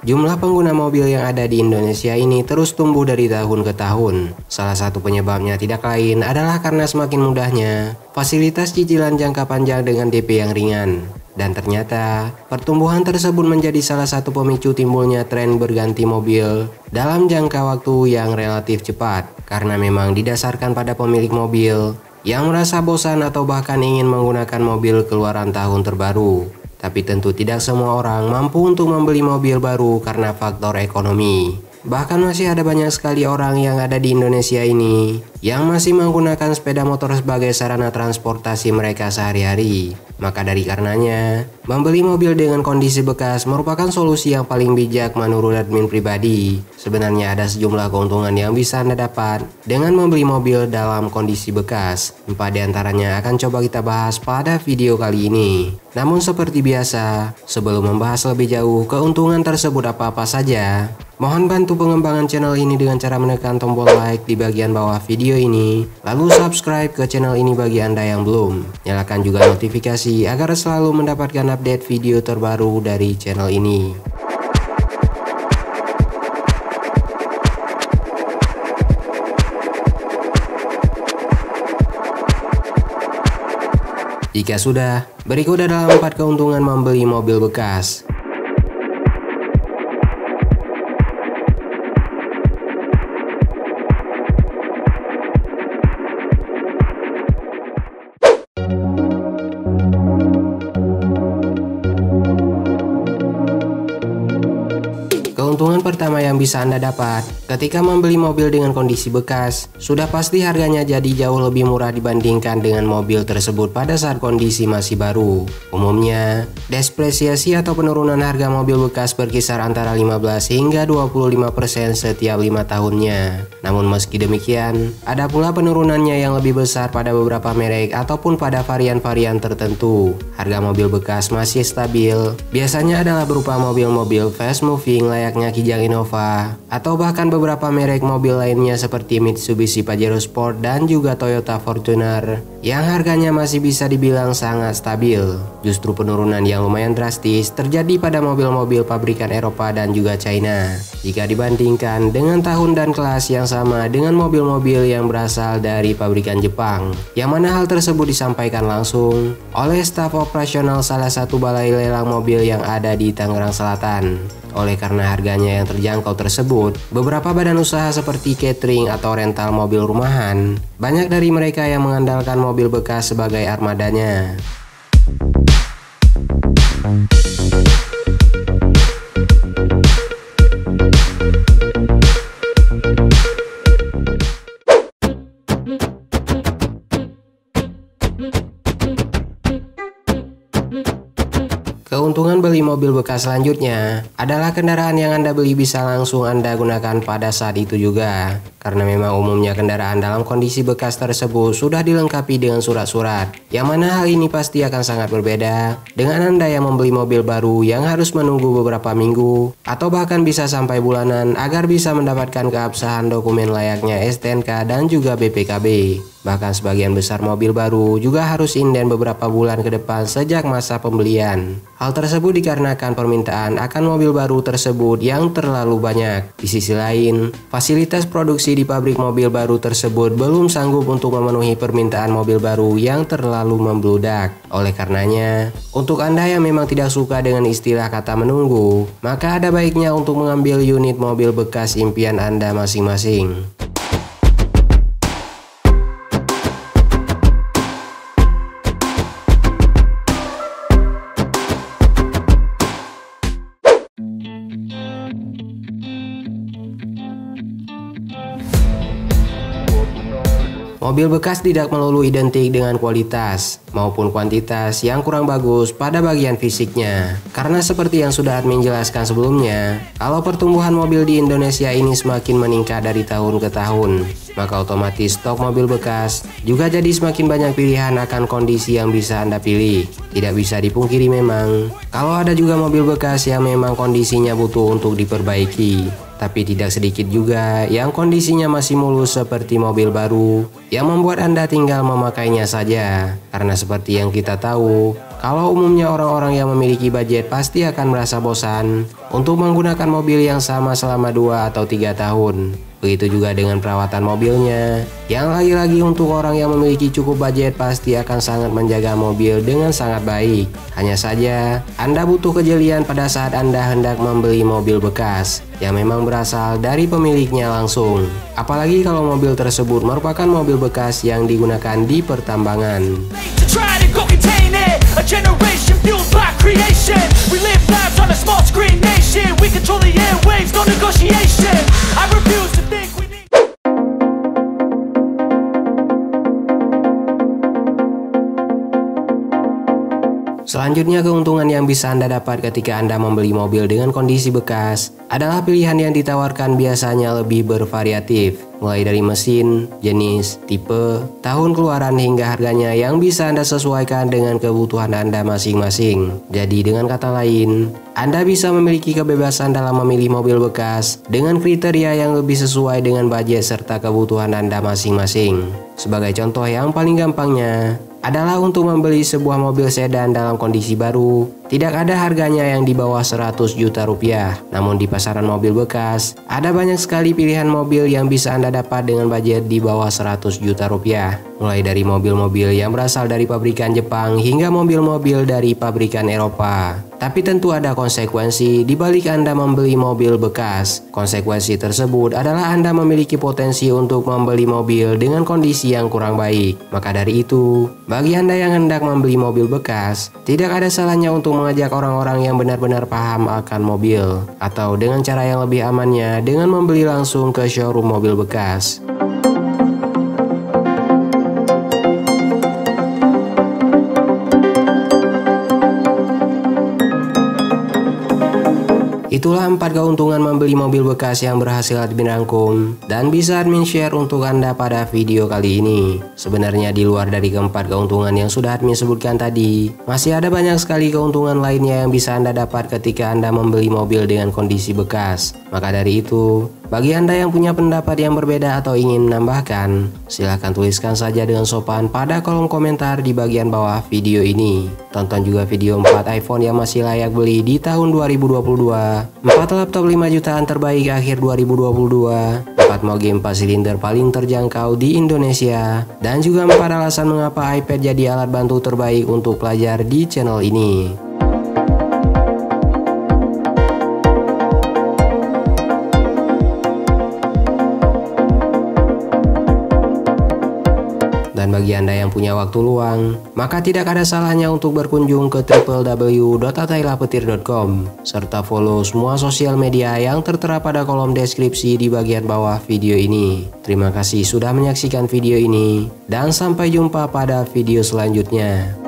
jumlah pengguna mobil yang ada di Indonesia ini terus tumbuh dari tahun ke tahun. Salah satu penyebabnya tidak lain adalah karena semakin mudahnya fasilitas cicilan jangka panjang dengan DP yang ringan. Dan ternyata, pertumbuhan tersebut menjadi salah satu pemicu timbulnya tren berganti mobil dalam jangka waktu yang relatif cepat. Karena memang didasarkan pada pemilik mobil yang merasa bosan atau bahkan ingin menggunakan mobil keluaran tahun terbaru. Tapi tentu tidak semua orang mampu untuk membeli mobil baru karena faktor ekonomi. Bahkan masih ada banyak sekali orang yang ada di Indonesia ini yang masih menggunakan sepeda motor sebagai sarana transportasi mereka sehari-hari. Maka dari karenanya, membeli mobil dengan kondisi bekas merupakan solusi yang paling bijak menurut admin pribadi. Sebenarnya ada sejumlah keuntungan yang bisa Anda dapat dengan membeli mobil dalam kondisi bekas. 4 diantaranya akan coba kita bahas pada video kali ini. Namun seperti biasa, sebelum membahas lebih jauh keuntungan tersebut apa-apa saja, mohon bantu pengembangan channel ini dengan cara menekan tombol like di bagian bawah video ini, lalu subscribe ke channel ini bagi Anda yang belum. Nyalakan juga notifikasi agar selalu mendapatkan update video terbaru dari channel ini. Jika sudah, berikut adalah 4 keuntungan membeli mobil bekas. Keuntungan pertama yang bisa Anda dapat ketika membeli mobil dengan kondisi bekas, sudah pasti harganya jadi jauh lebih murah dibandingkan dengan mobil tersebut pada saat kondisi masih baru. Umumnya, depresiasi atau penurunan harga mobil bekas berkisar antara 15 hingga 25% setiap 5 tahunnya. Namun meski demikian, ada pula penurunannya yang lebih besar pada beberapa merek ataupun pada varian-varian tertentu. Harga mobil bekas masih stabil, biasanya adalah berupa mobil-mobil fast moving layaknya Kijang Innova, atau bahkan beberapa merek mobil lainnya seperti Mitsubishi Pajero Sport dan juga Toyota Fortuner yang harganya masih bisa dibilang sangat stabil. Justru penurunan yang lumayan drastis terjadi pada mobil-mobil pabrikan Eropa dan juga China jika dibandingkan dengan tahun dan kelas yang sama dengan mobil-mobil yang berasal dari pabrikan Jepang, yang mana hal tersebut disampaikan langsung oleh staf operasional salah satu balai lelang mobil yang ada di Tangerang Selatan. Oleh karena harganya yang terjangkau tersebut, beberapa badan usaha seperti catering atau rental mobil rumahan, banyak dari mereka yang mengandalkan mobil bekas sebagai armadanya. Keuntungan beli mobil bekas selanjutnya adalah kendaraan yang Anda beli bisa langsung Anda gunakan pada saat itu juga. Karena memang umumnya kendaraan dalam kondisi bekas tersebut sudah dilengkapi dengan surat-surat, yang mana hal ini pasti akan sangat berbeda dengan Anda yang membeli mobil baru yang harus menunggu beberapa minggu atau bahkan bisa sampai bulanan agar bisa mendapatkan keabsahan dokumen layaknya STNK dan juga BPKB. Bahkan sebagian besar mobil baru juga harus inden beberapa bulan ke depan sejak masa pembelian. Hal tersebut dikarenakan permintaan akan mobil baru tersebut yang terlalu banyak. Di sisi lain, fasilitas produksi di pabrik mobil baru tersebut belum sanggup untuk memenuhi permintaan mobil baru yang terlalu membludak. Oleh karenanya, untuk Anda yang memang tidak suka dengan istilah kata menunggu, maka ada baiknya untuk mengambil unit mobil bekas impian Anda masing-masing. Mobil bekas tidak melulu identik dengan kualitas maupun kuantitas yang kurang bagus pada bagian fisiknya. Karena seperti yang sudah admin jelaskan sebelumnya, kalau pertumbuhan mobil di Indonesia ini semakin meningkat dari tahun ke tahun, maka otomatis stok mobil bekas juga jadi semakin banyak pilihan akan kondisi yang bisa Anda pilih. Tidak bisa dipungkiri memang, kalau ada juga mobil bekas yang memang kondisinya butuh untuk diperbaiki. Tapi tidak sedikit juga yang kondisinya masih mulus seperti mobil baru yang membuat Anda tinggal memakainya saja. Karena seperti yang kita tahu, kalau umumnya orang-orang yang memiliki budget pasti akan merasa bosan untuk menggunakan mobil yang sama selama 2 atau 3 tahun. Begitu juga dengan perawatan mobilnya, yang lagi-lagi untuk orang yang memiliki cukup budget pasti akan sangat menjaga mobil dengan sangat baik. Hanya saja, Anda butuh kejelian pada saat Anda hendak membeli mobil bekas yang memang berasal dari pemiliknya langsung. Apalagi kalau mobil tersebut merupakan mobil bekas yang digunakan di pertambangan. Selanjutnya, keuntungan yang bisa Anda dapat ketika Anda membeli mobil dengan kondisi bekas adalah pilihan yang ditawarkan biasanya lebih bervariatif, mulai dari mesin, jenis, tipe, tahun keluaran hingga harganya yang bisa Anda sesuaikan dengan kebutuhan Anda masing-masing. Jadi dengan kata lain, Anda bisa memiliki kebebasan dalam memilih mobil bekas dengan kriteria yang lebih sesuai dengan budget serta kebutuhan Anda masing-masing. Sebagai contoh yang paling gampangnya adalah untuk membeli sebuah mobil sedan dalam kondisi baru. Tidak ada harganya yang di bawah 100 juta rupiah. Namun di pasaran mobil bekas, ada banyak sekali pilihan mobil yang bisa Anda dapat dengan budget di bawah 100 juta rupiah. Mulai dari mobil-mobil yang berasal dari pabrikan Jepang hingga mobil-mobil dari pabrikan Eropa. Tapi tentu ada konsekuensi di balik Anda membeli mobil bekas. Konsekuensi tersebut adalah Anda memiliki potensi untuk membeli mobil dengan kondisi yang kurang baik. Maka dari itu, bagi Anda yang hendak membeli mobil bekas, tidak ada salahnya untuk mengajak orang-orang yang benar-benar paham akan mobil, atau dengan cara yang lebih amannya dengan membeli langsung ke showroom mobil bekas. Itulah 4 keuntungan membeli mobil bekas yang berhasil admin rangkum dan bisa admin share untuk Anda pada video kali ini. Sebenarnya di luar dari keempat keuntungan yang sudah admin sebutkan tadi, masih ada banyak sekali keuntungan lainnya yang bisa Anda dapat ketika Anda membeli mobil dengan kondisi bekas. Maka dari itu, bagi Anda yang punya pendapat yang berbeda atau ingin menambahkan, silahkan tuliskan saja dengan sopan pada kolom komentar di bagian bawah video ini. Tonton juga video 4 iPhone yang masih layak beli di tahun 2022, 4 laptop 5 jutaan terbaik akhir 2022, 4 moge 4 silinder paling terjangkau di Indonesia, dan juga 4 alasan mengapa iPad jadi alat bantu terbaik untuk pelajar di channel ini. Dan bagi Anda yang punya waktu luang, maka tidak ada salahnya untuk berkunjung ke www.atailapetir.com serta follow semua sosial media yang tertera pada kolom deskripsi di bagian bawah video ini. Terima kasih sudah menyaksikan video ini, dan sampai jumpa pada video selanjutnya.